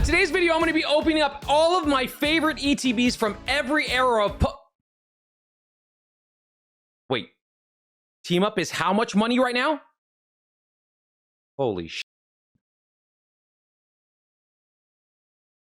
On today's video, I'm going to be opening up all of my favorite ETBs from every era of Wait, Team Up is how much money right now? Holy shit.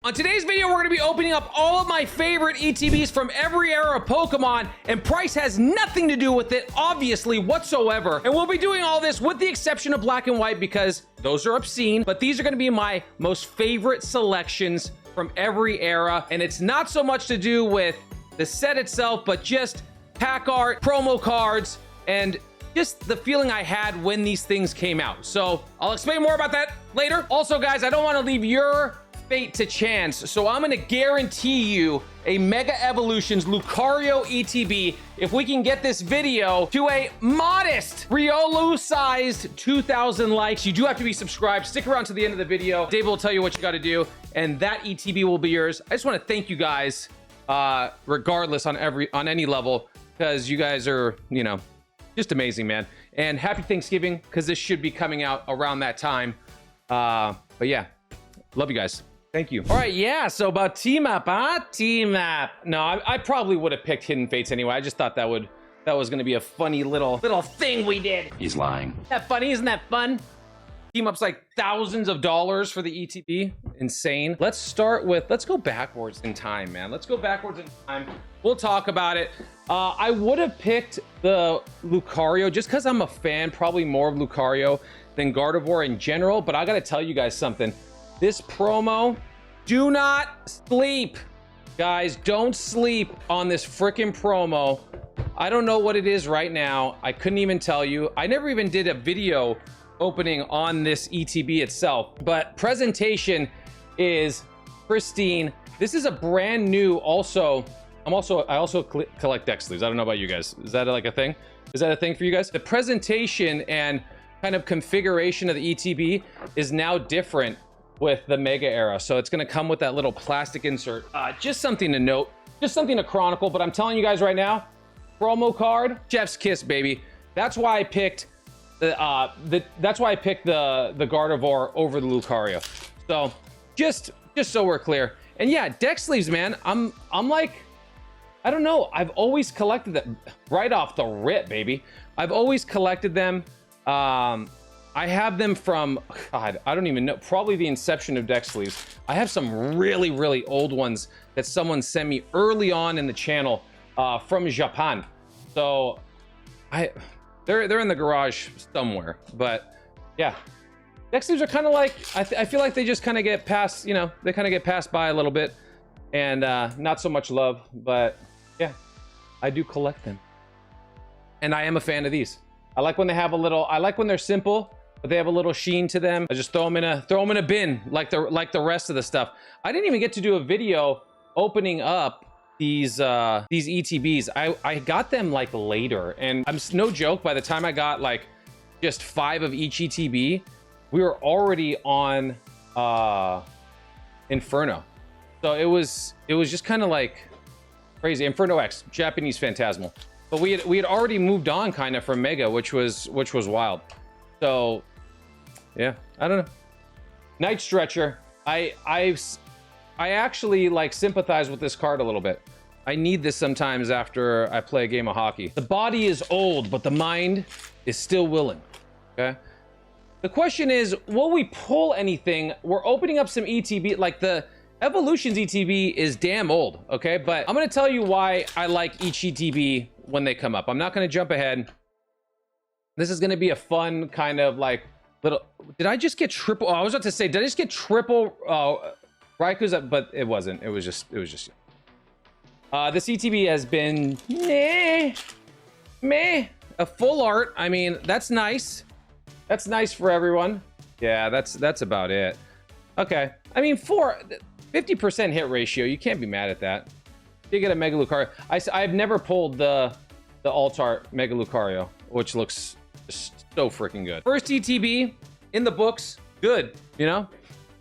On today's video, we're going to be opening up all of my favorite ETBs from every era of Pokemon, and price has nothing to do with it, obviously, whatsoever. And we'll be doing all this with the exception of Black and White because those are obscene, but these are going to be my most favorite selections from every era, and it's not so much to do with the set itself, but just pack art, promo cards, and just the feeling I had when these things came out. So I'll explain more about that later. Also, guys, I don't want to leave your fate to chance, so I'm going to guarantee you a Mega Evolutions Lucario ETB if we can get this video to a modest Riolu-sized 2,000 likes. You do have to be subscribed. Stick around to the end of the video. Dave will tell you what you got to do, and that ETB will be yours. I just want to thank you guys, regardless on any level, because you guys are, you know, just amazing, man. And happy Thanksgiving, because this should be coming out around that time. But yeah, love you guys. Thank you. All right, yeah, so about Team Up, huh? Team Up. No, I probably would have picked Hidden Fates anyway. I just thought that was going to be a funny little thing we did. He's lying. Isn't that funny? Isn't that fun? Team Up's like thousands of dollars for the ETB. Insane. Let's go backwards in time, man. Let's go backwards in time. We'll talk about it. I would have picked the Lucario just because I'm a fan, probably more of Lucario than Gardevoir in general, but I got to tell you guys something. This promo, do not sleep. Guys, don't sleep on this freaking promo. I don't know what it is right now. I couldn't even tell you. I never even did a video opening on this ETB itself, but presentation is pristine. This is a brand new, I also collect deck sleeves. I don't know about you guys. Is that like a thing? Is that a thing for you guys? The presentation and kind of configuration of the ETB is now different with the Mega era, so it's going to come with that little plastic insert. Just something to note, just something to chronicle, but I'm telling you guys right now, promo card, Chef's Kiss, baby. That's why I picked the Gardevoir over the Lucario. So just so we're clear. And yeah, deck sleeves, man. I'm like, I don't know, I've always collected them right off the rip, baby. I've always collected them. I have them from, God, I don't even know, probably the inception of deck sleeves. I have some really, really old ones that someone sent me early on in the channel from Japan. So they're in the garage somewhere. But yeah, deck sleeves are kind of like, I feel like they just kind of get passed, you know, they kind of get passed by a little bit and not so much love. But yeah, I do collect them. And I am a fan of these. I like when they have I like when they're simple, but they have a little sheen to them. I just throw them in a bin like the rest of the stuff. I didn't even get to do a video opening up these ETBs. I got them like later, and I'm no joke, by the time I got like just 5 of each ETB, we were already on Inferno. So it was just kind of like crazy. Inferno X, Japanese Phantasmal. But we had already moved on kind of from Mega, which was wild. So yeah, I don't know. Night Stretcher. I actually like sympathize with this card a little bit. I need this sometimes after I play a game of hockey. The body is old, but the mind is still willing. Okay. The question is, will we pull anything? We're opening up some ETB, like the Evolutions ETB is damn old, okay? But I'm gonna tell you why I like each ETB when they come up. I'm not gonna jump ahead. This is gonna be a fun kind of like little, did I just get triple? Oh, I was about to say, did I just get triple Raiku's? But it wasn't, it was just, this ETB has been meh, a full art. I mean, that's nice. That's nice for everyone. Yeah, that's about it. Okay, I mean, 50% hit ratio, you can't be mad at that. You get a Mega Lucario. I've never pulled the alt art Mega Lucario, which looks just so freaking good. First ETB in the books, good, you know?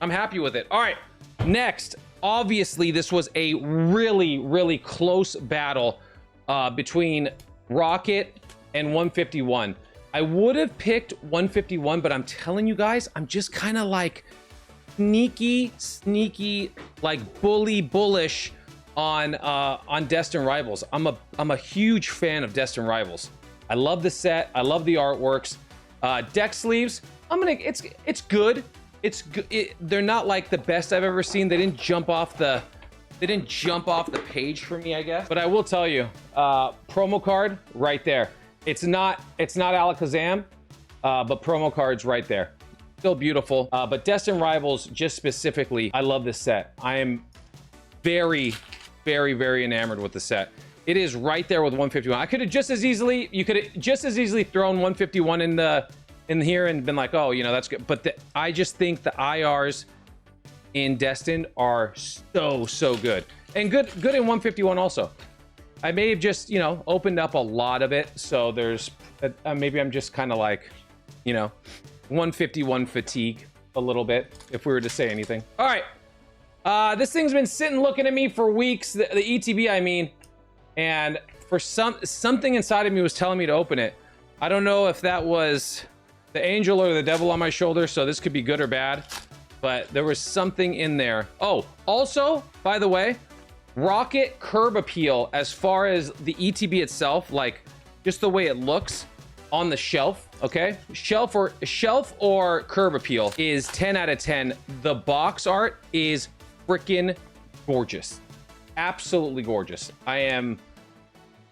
I'm happy with it. All right, next, obviously this was a really, really close battle between Rocket and 151. I would have picked 151, but I'm telling you guys, I'm just kind of like, sneaky, like bullish on Destined Rivals. I'm a huge fan of Destined Rivals. I love the set. I love the artworks. Deck sleeves. It's good. They're not like the best I've ever seen. They didn't jump off the page for me, I guess. But I will tell you, promo card right there. It's not Alakazam, but promo cards right there. Still beautiful. But Destined Rivals, just specifically, I love this set. I am very enamored with the set. It is right there with 151. I could have just as easily, you could have just as easily thrown 151 in here and been like, oh, you know, that's good. But I just think the IRs in Destined are so good. And good in 151 also. I may have just, you know, opened up a lot of it. So there's, maybe I'm just kind of like, you know, 151 fatigue a little bit, if we were to say anything. All right. This thing's been sitting looking at me for weeks, the ETB, I mean, and for something inside of me was telling me to open it. I don't know if that was the angel or the devil on my shoulder, so this could be good or bad, but there was something in there. Oh, also, by the way, Rocket curb appeal as far as the ETB itself, like just the way it looks on the shelf, okay? Shelf or curb appeal is 10 out of 10. The box art is freaking gorgeous. Absolutely gorgeous. I am,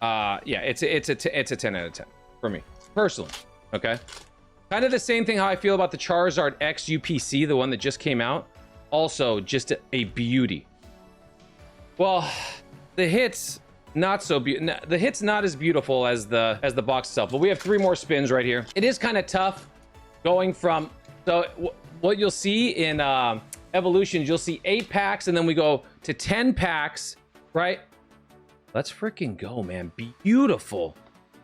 yeah, it's a 10 out of 10 for me, personally, okay? Kind of the same thing how I feel about the Charizard X UPC, the one that just came out. Also, just a beauty. Well, the hit's not so beautiful. The hit's not as beautiful as the box itself, but we have 3 more spins right here. It is kind of tough going from, so what you'll see in Evolutions, you'll see 8 packs and then we go to 10 packs, right? Let's freaking go, man. Beautiful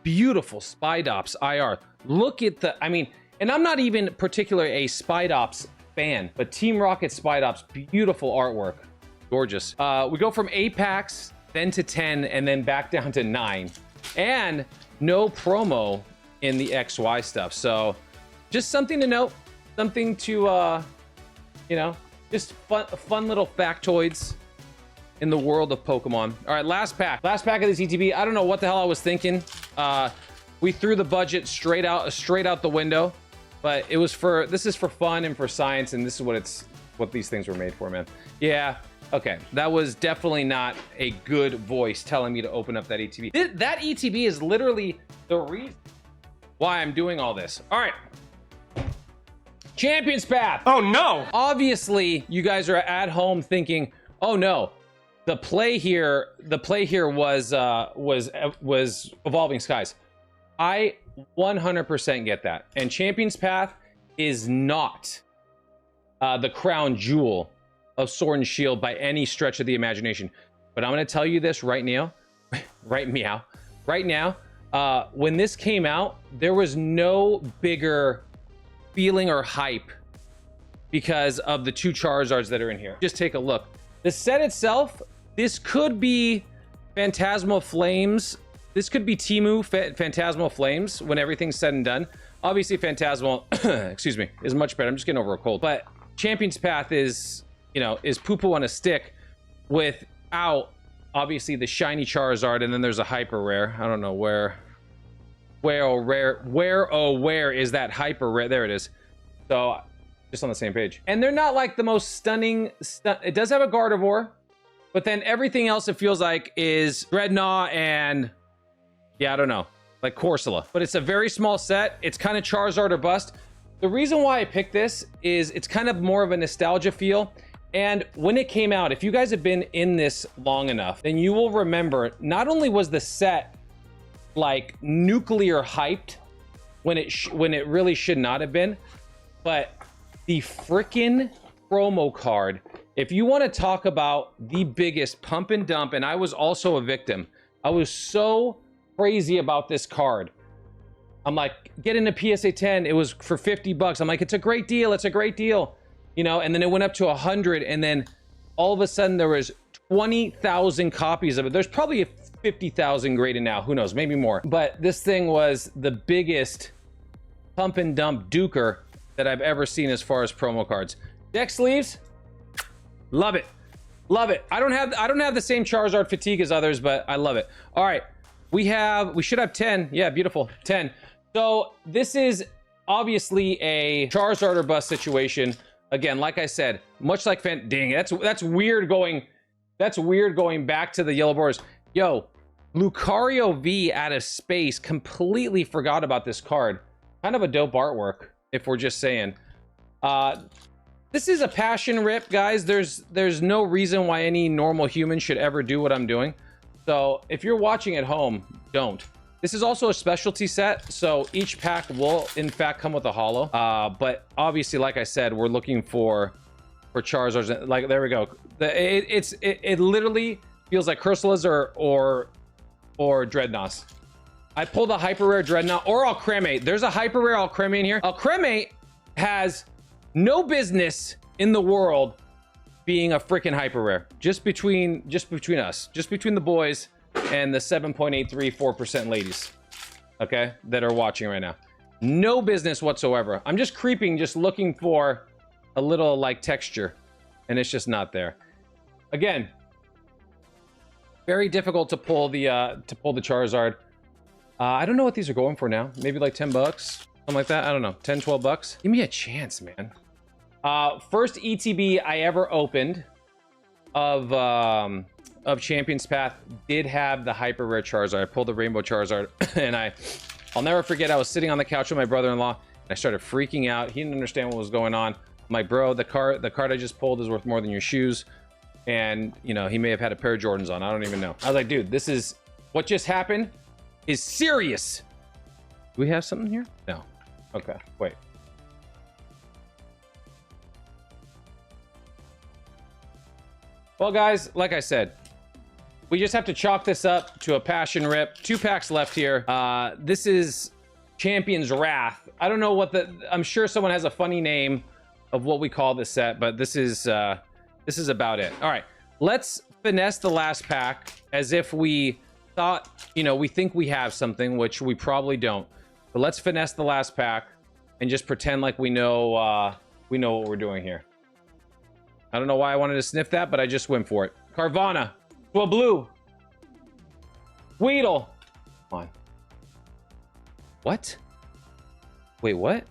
Spidops IR. Look at the, I mean, and I'm not even particularly a Spidops fan, but Team Rocket Spidops, beautiful artwork. Gorgeous. We go from 8 packs, then to 10, and then back down to 9. And no promo in the XY stuff. So just something to note, something to, you know, just fun little factoids in the world of Pokemon. All right, last pack of this ETB. I don't know what the hell I was thinking. We threw the budget straight out the window, but it was this is for fun and for science, and this is what these things were made for, man. Yeah, okay, that was definitely not a good voice telling me to open up that ETB. That ETB is literally the reason why I'm doing all this. All right. Champions Path. Oh no. Obviously, you guys are at home thinking, oh no, the play here was Evolving Skies. I 100% get that. And Champions Path is not the crown jewel of Sword and Shield by any stretch of the imagination. But I'm going to tell you this right now. Right now, when this came out, there was no bigger feeling or hype because of the 2 Charizards that are in here. Just take a look. The set itself, this could be Phantasmal Flames. This could be Timu Phantasmal Flames when everything's said and done. Obviously, Phantasmal, excuse me, is much better. I'm just getting over a cold. But Champion's Path is, you know, is poo-poo on a stick without, obviously, the shiny Charizard, and then there's a hyper rare. I don't know where is that hyper rare? There it is. So, just on the same page. And they're not like the most stunning, it does have a Gardevoir, but then everything else it feels like is Dreadnought and, yeah, I don't know, like Corsola. But it's a very small set. It's kind of Charizard or bust. The reason why I picked this is it's kind of more of a nostalgia feel. And when it came out, if you guys have been in this long enough, then you will remember not only was the set like nuclear hyped when it really should not have been, but the freaking promo card, if you want to talk about the biggest pump and dump, and I was also a victim. I was so crazy about this card. I'm like, get into PSA 10. It was for 50 bucks. I'm like, it's a great deal. It's a great deal. You know, and then it went up to 100, and then all of a sudden there was 20,000 copies of it. There's probably 50,000 graded now. Who knows? Maybe more. But this thing was the biggest pump and dump duker that I've ever seen as far as promo cards. Deck sleeves. Love it. Love it. I don't have the same Charizard fatigue as others, but I love it. All right. We should have 10. Yeah, beautiful. 10. So this is obviously a Charizard or bust situation. Again, like I said, much like dang, that's weird going back to the yellow borders. Yo, Lucario V out of space. Completely forgot about this card. Kind of a dope artwork, if we're just saying. This is a passion rip, guys. There's no reason why any normal human should ever do what I'm doing. So if you're watching at home, don't. This is also a specialty set, so each pack will in fact come with a holo. But obviously, like I said, we're looking for Charizards. Like, there we go. It literally feels like Cursolas or Dreadnoughts. I pulled a hyper rare Dreadnought or Alcremate. There's a hyper rare Alcremate in here. Alcremate has no business in the world being a freaking hyper rare. Just between us, just between the boys and the 7.834% ladies, okay, that are watching right now. No business whatsoever. I'm just creeping, just looking for a little like texture, and it's just not there. Again, very difficult to pull the Charizard. I don't know what these are going for now. Maybe like 10 bucks, something like that. I don't know, 10, 12 bucks. Give me a chance, man. First ETB I ever opened of Champion's Path did have the hyper rare Charizard. I pulled the Rainbow Charizard, and I'll never forget. I was sitting on the couch with my brother-in-law, and I started freaking out. He didn't understand what was going on. I'm like, bro, the card I just pulled is worth more than your shoes, and you know, he may have had a pair of Jordans on. I don't even know. I was like, dude, this is what just happened is serious. Do we have something here? No. Okay, wait. Well, guys, like I said, we just have to chalk this up to a passion rip. 2 packs left here. This is Champion's Wrath. I don't know what I'm sure someone has a funny name of what we call this set, but this is about it. All right, let's finesse the last pack as if we thought, you know, we think we have something, which we probably don't. But let's finesse the last pack and just pretend like we know what we're doing here. I don't know why I wanted to sniff that, but I just went for it. Carvana. Well, blue. Weedle. Come on. What? Wait, what?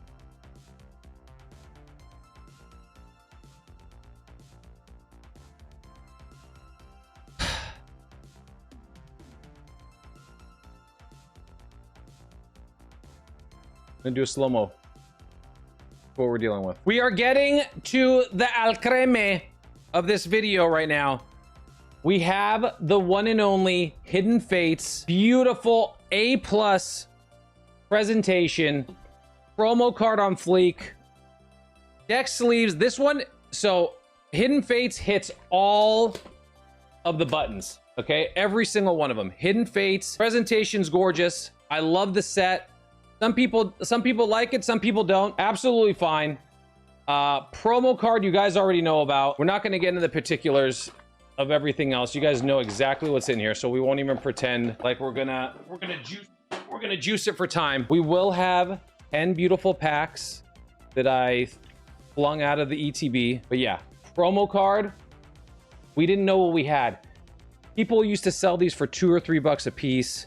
I'm gonna do a slow-mo. What we're dealing with. We are getting to the Alcreme of this video right now. We have the one and only Hidden Fates, beautiful A+ presentation, promo card on fleek, deck sleeves. This one, so Hidden Fates hits all of the buttons, okay? Every single one of them. Hidden Fates, presentation's gorgeous. I love the set. Some people like it, some people don't. Absolutely fine. Promo card you guys already know about. We're not going to get into the particulars of everything else. You guys know exactly what's in here, so we won't even pretend like we're gonna juice it for time. We will have 10 beautiful packs that I flung out of the ETB. But yeah, promo card. We didn't know what we had. People used to sell these for $2 or $3 a piece.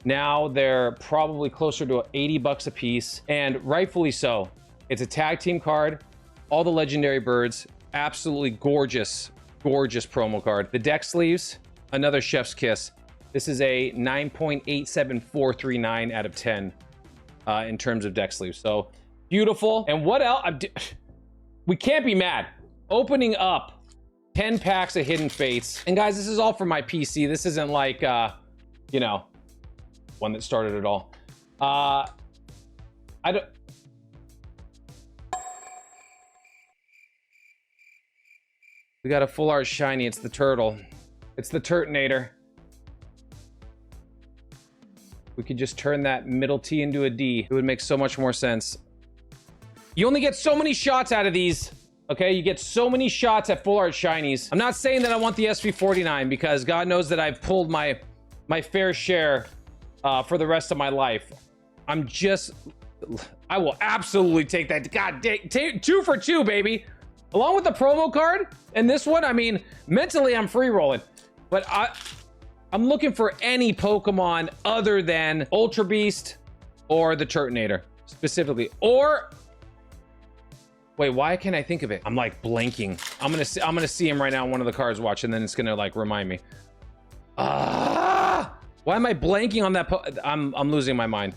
Now they're probably closer to 80 bucks a piece, and rightfully so. It's a tag team card, all the legendary birds, absolutely gorgeous, gorgeous promo card. The deck sleeves, another chef's kiss. This is a 9.87439 out of 10 in terms of deck sleeves. So beautiful. And what else? We can't be mad. Opening up 10 packs of Hidden Fates. And guys, this is all for my PC. This isn't like, you know, one that started it all. I don't. We got a full art shiny. It's the turtle. It's the Turtonator. We could just turn that middle T into a D. It would make so much more sense. You only get so many shots out of these. Okay, you get so many shots at full art shinies. I'm not saying that I want the SV49 because God knows that I've pulled my fair share for the rest of my life. I will absolutely take that. God dang, 2 for 2, baby. along with the promo card and this one, I mean, mentally I'm free rolling, but I'm looking for any Pokemon other than Ultra Beast or the Turtonator specifically. Or wait, why can't I think of it? I'm like blanking. I'm gonna see him right now on one of the cards. Watch, and then it's gonna like remind me. Why am I blanking on that? I'm losing my mind.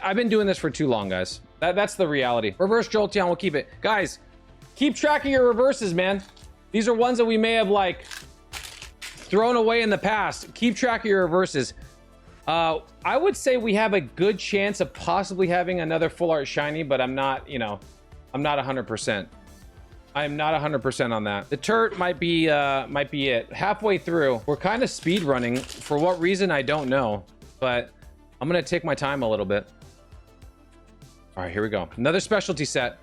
I've been doing this for too long, guys. That's the reality. Reverse Jolteon, we'll keep it. Guys, keep track of your reverses, man. These are ones that we may have like thrown away in the past. Keep track of your reverses. I would say we have a good chance of possibly having another full art shiny, but I'm not, you know, I'm not 100%. I am not 100% on that. The Turt might be it. Halfway through, we're kind of speed running. For what reason, I don't know, but I'm gonna take my time a little bit. All right, here we go. Another specialty set.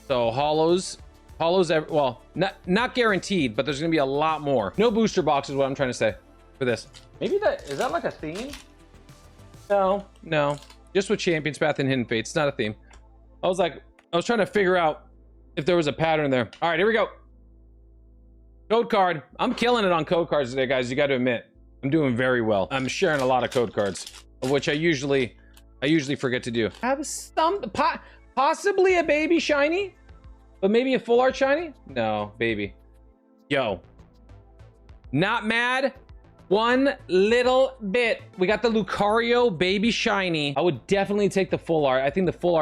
So hollows, well, not guaranteed, but there's gonna be a lot more. No booster box is what I'm trying to say for this. Maybe is that like a theme? No, just with Champion's Path and Hidden Fates. It's not a theme. I was trying to figure out if there was a pattern there. All right, here we go. Code card. I'm killing it on code cards today, guys. You got to admit, I'm doing very well. I'm sharing a lot of code cards, of which I usually forget to do. Have some, possibly a baby shiny, but maybe a full art shiny. No, baby. Yo, not mad one little bit. We got the Lucario baby shiny. I would definitely take the full art. I think the full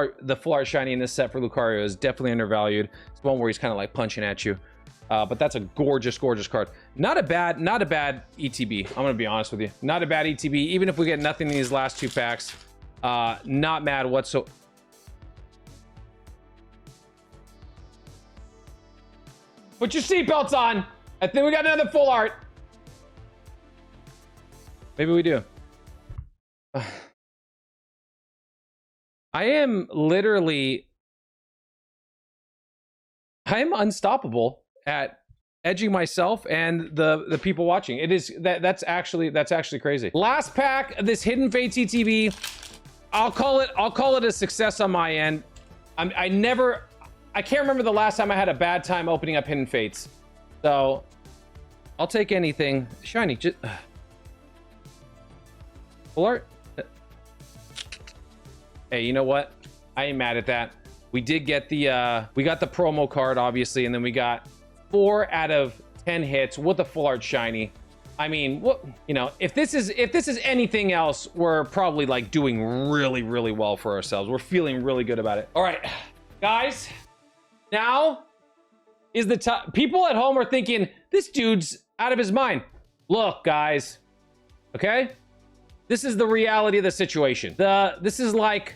art shiny in this set for Lucario is definitely undervalued. It's one where he's kind of like punching at you. But that's a gorgeous card. Not a bad ETB. I'm gonna be honest with you. Not a bad ETB. Even if we get nothing in these last two packs, not mad whatsoever. Put your seatbelts on. I think we got another full art. Maybe we do. I am unstoppable at edging myself and the people watching. It is that's actually crazy. Last pack of this Hidden Fates ETB. I'll call it a success on my end. I can't remember the last time I had a bad time opening up Hidden Fates. So I'll take anything shiny. Just full art. Hey, you know what? I ain't mad at that. We did get we got the promo card, obviously, and then we got 4 out of 10 hits with a full art shiny. I mean, what, you know, if this is anything else, we're probably like doing really, really well for ourselves. We're feeling really good about it. All right, guys, now is the time. People at home are thinking, this dude's out of his mind. Look, guys, okay? This is the reality of the situation. This is like,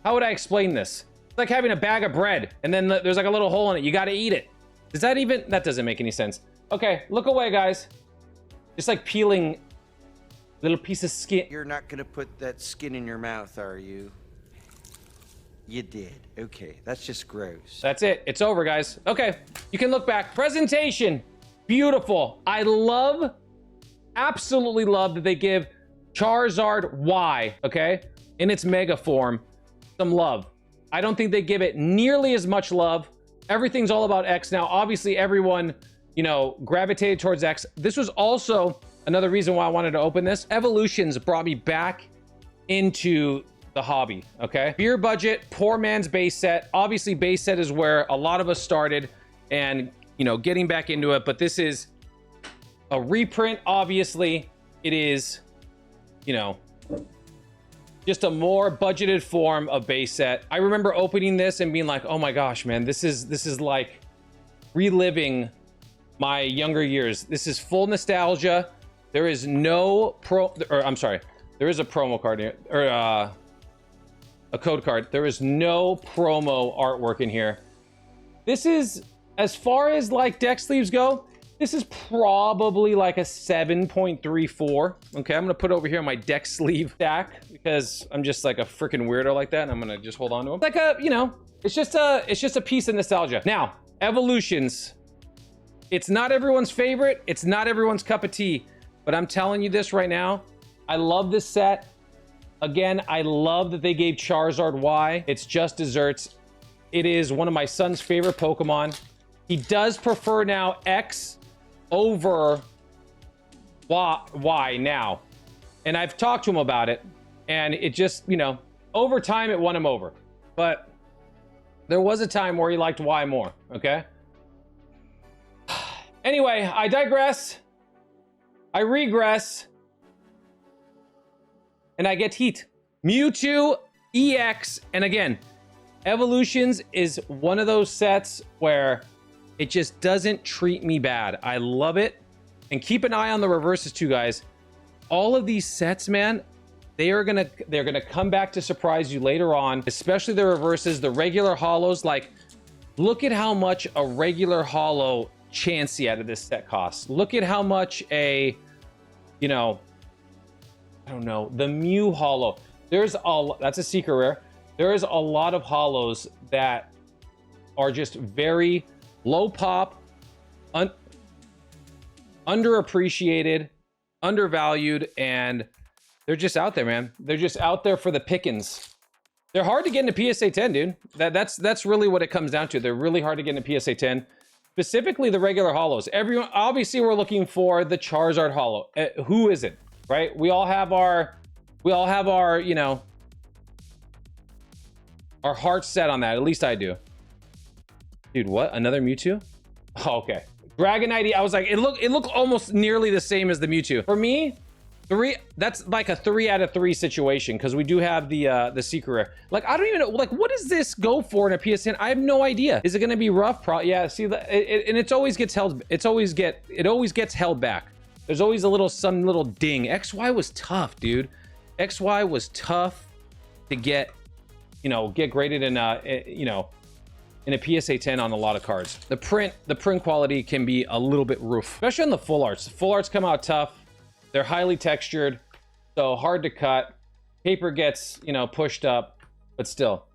how would I explain this? It's like having a bag of bread and then there's like a little hole in it. You got to eat it. That doesn't make any sense. Okay, look away, guys. Just like peeling a little piece of skin. You're not gonna put that skin in your mouth, are you? You did. Okay, that's just gross. That's it. It's over, guys. Okay, you can look back. Presentation, beautiful. I absolutely love that they give Charizard Y, okay, in its mega form, some love. I don't think they give it nearly as much love. Everything's all about X now. Obviously, everyone, you know, gravitated towards X. This was also another reason why I wanted to open this. Evolutions brought me back into the hobby, okay? Beer budget, poor man's base set. Obviously, base set is where a lot of us started and, you know, getting back into it. But this is a reprint, obviously. It is, you know, just a more budgeted form of base set. I remember opening this and being like, oh my gosh, man, this is like reliving my younger years. This is full nostalgia. There is no there is a promo card here, or a code card. There is no promo artwork in here. This is, as far as like deck sleeves go, this is probably like a 7.34. Okay, I'm gonna put over here my deck sleeve stack because I'm just like a freaking weirdo like that, and I'm gonna just hold on to them. Like a, you know, it's just a piece of nostalgia. Now, evolutions. It's not everyone's favorite. It's not everyone's cup of tea, but I'm telling you this right now. I love this set. Again, I love that they gave Charizard Y. It's just desserts. It is one of my son's favorite Pokemon. He does prefer now X over Y now. And I've talked to him about it. And it just, you know, over time it won him over. But there was a time where he liked Y more, okay? Anyway, I digress. I regress. And I get heat. Mewtwo EX. And again, Evolutions is one of those sets where it just doesn't treat me bad. I love it. And keep an eye on the reverses too, guys. All of these sets, man, they're gonna come back to surprise you later on, especially the reverses, the regular holos. Like, look at how much a regular holo Chansey out of this set costs. Look at how much a, you know, I don't know, the Mew holo. That's a secret rare. There is a lot of holos that are just very low pop, underappreciated, undervalued, and they're just out there, man. They're just out there for the pickings. They're hard to get into PSA 10, dude. That's really what it comes down to. They're really hard to get into PSA 10. Specifically the regular holos. Everyone, obviously we're looking for the Charizard holo. Who isn't, right? We all have our, you know, our hearts set on that. At least I do. Dude, what? Another Mewtwo? Oh, okay. Dragonite, I was like, it looked almost nearly the same as the Mewtwo. For me, that's like a 3 out of 3 situation, because we do have the secret rare. Like, I don't even know, like, what does this go for in a PSN? I have no idea. Is it going to be rough? Yeah, see, and it always gets held. It always gets held back. There's always some little ding. XY was tough, dude. XY was tough to get, you know, get graded in you know, in a PSA 10 on a lot of cards. The print quality can be a little bit roof, especially on the full arts. The full arts come out tough. They're highly textured, so hard to cut. Paper gets, you know, pushed up, but still.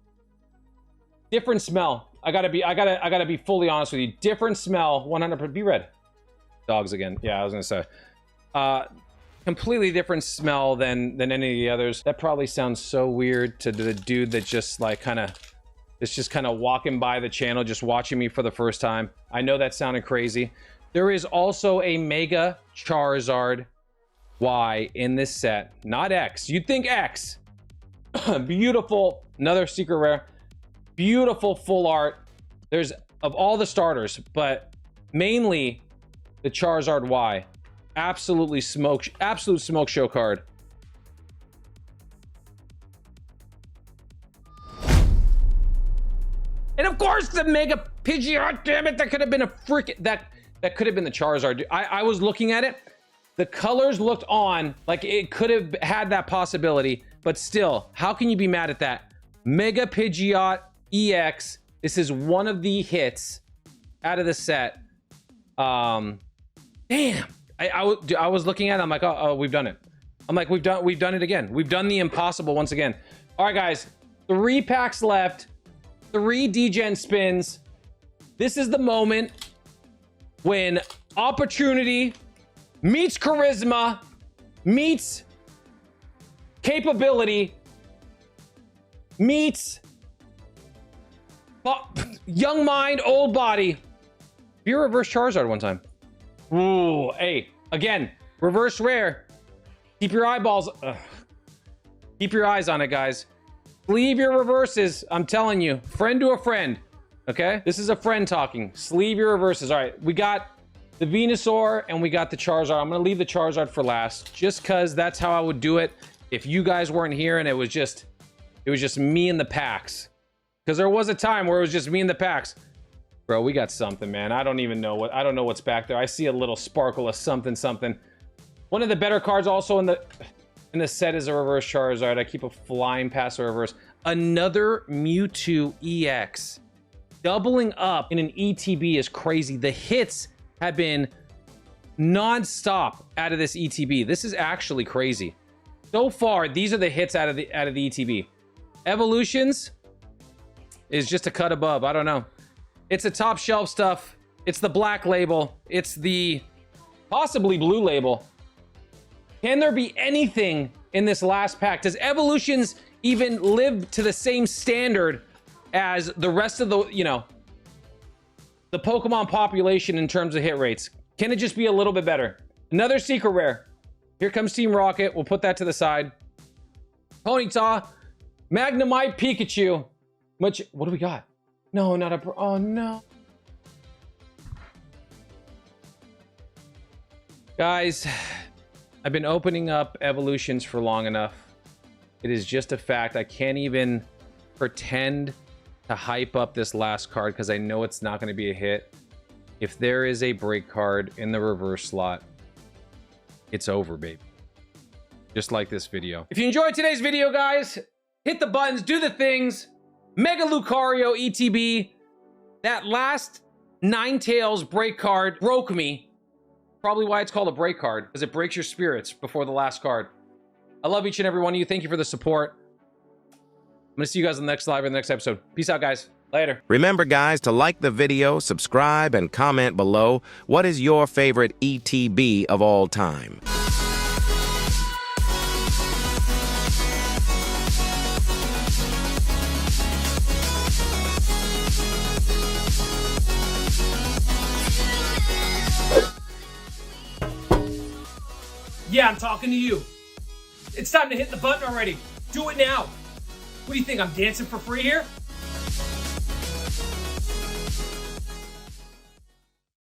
Different smell. I gotta be fully honest with you. Different smell, 100%. Be red. Dogs again. Yeah, I was gonna say. Completely different smell than any of the others. That probably sounds so weird to the dude that just like it's just kind of walking by the channel, just watching me for the first time. I know that sounded crazy. There is also a Mega Charizard Y in this set, not X. You'd think X. Beautiful, another secret rare. Beautiful full art. There's of all the starters, but mainly the Charizard Y. Absolute smoke show card. And of course the Mega Pidgeot, damn it, that could have been a freaking, that could have been the Charizard. I was looking at it. The colors looked on like it could have had that possibility, but still, how can you be mad at that? Mega Pidgeot EX. This is one of the hits out of the set. Damn. I was looking at it, I'm like, oh, we've done it. I'm like, we've done it again. We've done the impossible once again. All right, guys, 3 packs left, 3 degen spins. This is the moment when opportunity meets charisma, meets capability, meets young mind, old body. Be a reverse Charizard one time. Ooh, hey, again, reverse rare. Keep your eyeballs, keep your eyes on it, guys. Sleeve your reverses, I'm telling you. Friend to a friend, okay? This is a friend talking. Sleeve your reverses. All right, we got the Venusaur and we got the Charizard. I'm gonna leave the Charizard for last, just cause that's how I would do it if you guys weren't here and it was just me and the packs. Cause there was a time where it was just me and the packs. Bro, we got something, man. I don't even know I don't know what's back there. I see a little sparkle of something. One of the better cards also in the set is a reverse Charizard. I keep a flying past a reverse. Another Mewtwo EX. Doubling up in an ETB is crazy. The hits have been non-stop out of this ETB. This is actually crazy. So far, these are the hits out of the ETB. Evolutions is just a cut above. I don't know. It's the top shelf stuff. It's the black label. It's the possibly blue label. Can there be anything in this last pack? Does Evolutions even live to the same standard as the rest of the, you know, the Pokemon population in terms of hit rates? Can it just be a little bit better? Another secret rare. Here comes Team Rocket. We'll put that to the side. Ponyta, Magnemite, Pikachu. What do we got? No, not a... Oh, no. Guys, I've been opening up evolutions for long enough. It is just a fact. I can't even pretend to hype up this last card because I know it's not going to be a hit. If there is a break card in the reverse slot, it's over, baby. Just like this video. If you enjoyed today's video, guys, hit the buttons, do the things. Mega Lucario ETB. That last Ninetales break card broke me. Probably why it's called a break card, because it breaks your spirits before the last card. I love each and every one of you. Thank you for the support. I'm gonna see you guys in the next live or the next episode. Peace out, guys. Later. Remember, guys, to like the video, subscribe, and comment below. What is your favorite ETB of all time? Yeah, I'm talking to you. It's time to hit the button already. Do it now. What do you think, I'm dancing for free here?